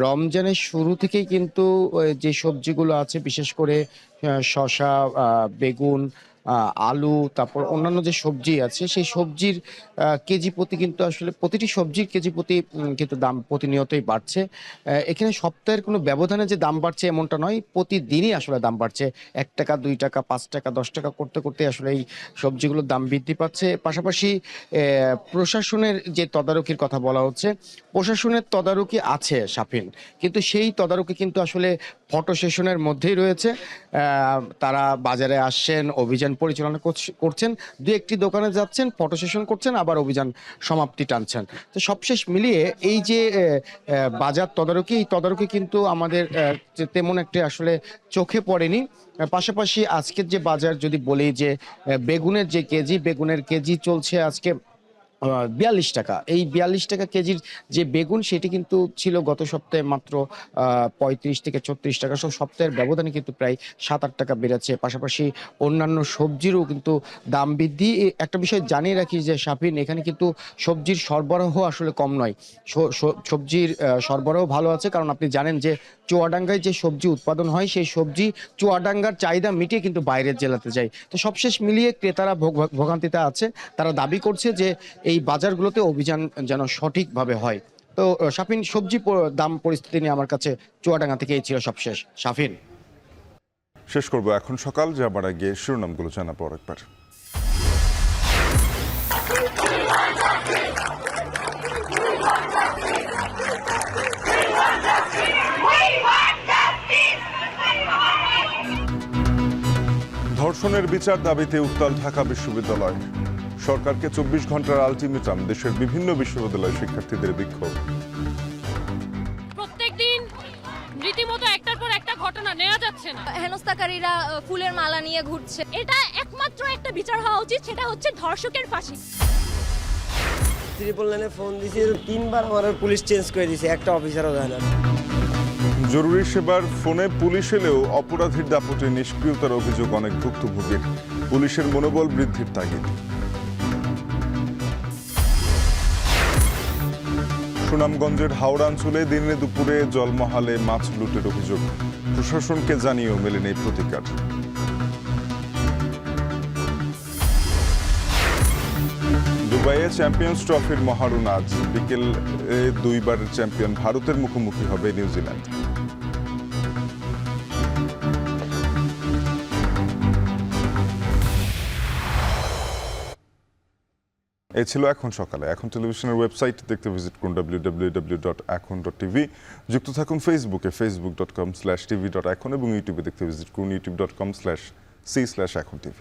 Speaker 2: রমজানের শুরু থেকেই কিন্তু যে সবজিগুলো আছে, বিশেষ করে শসা, বেগুন, আলু, তারপর অন্যান্য যে সবজি আছে, সেই সবজির কেজি প্রতি কিন্তু আসলে প্রতিটি সবজির কেজি প্রতি কিন্তু দাম প্রতিনিয়তই বাড়ছে। এখানে সপ্তাহের কোনো ব্যবধানে যে দাম বাড়ছে এমনটা নয়, প্রতিদিনই আসলে দাম বাড়ছে। 1 টাকা 2 টাকা 5 টাকা 10 টাকা করতে করতে আসলে এই সবজিগুলোর দাম বৃদ্ধি পাচ্ছে। পাশাপাশি প্রশাসনের যে তদারকির কথা বলা হচ্ছে, প্রশাসনের তদারকি আছে শাফিন, কিন্তু সেই তদারকি কিন্তু আসলে ফটো সেশনের মধ্যেই রয়েছে। তারা বাজারে আসছেন, অভিযান পরিচালনা করছেন, 2-1টি দোকানে যাচ্ছেন, ফটো সেশন করছেন, আবার অভিযান সমাপ্তি টানছেন। তো সবশেষ মিলিয়ে এই যে বাজার তদারকি, এই তদারকি কিন্তু আমাদের তেমন একটা আসলে চোখে পড়েনি। পাশাপাশি আজকের যে বাজার যদি বলি, যে বেগুনের যে কেজি, বেগুনের কেজি চলছে আজকে 42 টাকা। এই 42 টাকা কেজির যে বেগুন, সেটি কিন্তু ছিল গত সপ্তাহে মাত্র 35 থেকে 34 টাকা। সব সপ্তাহের ব্যবধানে কিন্তু প্রায় 7-8 টাকা বেড়েছে। পাশাপাশি অন্যান্য সবজিরও কিন্তু দাম বৃদ্ধি। একটা বিষয় জানিয়ে রাখি যে শাফিন, এখানে কিন্তু সবজির সরবরাহ আসলে কম নয়, সবজির সরবরাহ ভালো আছে। কারণ আপনি জানেন যে চুয়াডাঙ্গায় যে সবজি উৎপাদন হয়, সেই সবজি চুয়াডাঙ্গার চাহিদা মিটিয়ে কিন্তু বাইরের জেলাতে যায়। তো সবশেষ মিলিয়ে ক্রেতারা ভোগান্তিতে আছে। তারা দাবি করছে যে এই বাজারগুলোতে অভিযান যেন সঠিকভাবে হয়। তো শাফিন, সবজি দাম পরিস্থিতি নিয়ে আমার কাছে চুয়াডাঙ্গা থেকে এই ছিল সবশেষ। শাফিন,
Speaker 1: শেষ করব এখন সকাল, যাবার আগে শিরোনামগুলো জানাবো আরেকবার। ধর্ষণের বিচার দাবিতে উত্তাল ঢাকা বিশ্ববিদ্যালয়। সরকারকে 24 ঘন্টার আলটিমেটাম, দেশের বিভিন্ন বিশ্ববিদ্যালয় শিক্ষার্থীদের বিক্ষোভ।
Speaker 5: প্রত্যেকদিন রীতিমতো একটার পর একটা ঘটনা নেওয়া যাচ্ছে না। হেনস্থাকারীরা ফুলের মালা নিয়ে ঘুরছে। এটা একমাত্র একটা বিচার হওয়া উচিত, সেটা হচ্ছে ধর্ষকের ফাঁসি।
Speaker 7: 999 ফোন দিয়েছি, 3বার আমার পুলিশ চেঞ্জ করে দিয়েছে, একটা অফিসারও দেয় না।
Speaker 1: জরুরি সেবার ফোনে পুলিশ এলেও অপরাধীর দাপটে নিষ্ক্রিয়তার অভিযোগ অনেক ভুক্তভোগীর। পুলিশের মনোবল বৃদ্ধির তাগিদ। সুনামগঞ্জের হাওড়া অঞ্চলে দিনে দুপুরে জলমহালে মাছ লুটের অভিযোগ। প্রশাসনকে জানিয়েও মেলেনি প্রতিকার। দুবাইয়ে চ্যাম্পিয়ন্স ট্রফির মহারণ আজ বিকেল 2বারের চ্যাম্পিয়ন ভারতের মুখোমুখি হবে নিউজিল্যান্ড। এ ছিল এখন সকালে। এখন টেলিভিশনের ওয়েবসাইট দেখতে ভিজিট করুন www.এখন.tv। যুক্ত থাকুন ফেসবুকে facebook.com/tv.এখন এবং ইউটিউবে দেখতে ভিজিট করুন youtube.com/c/এখন tv।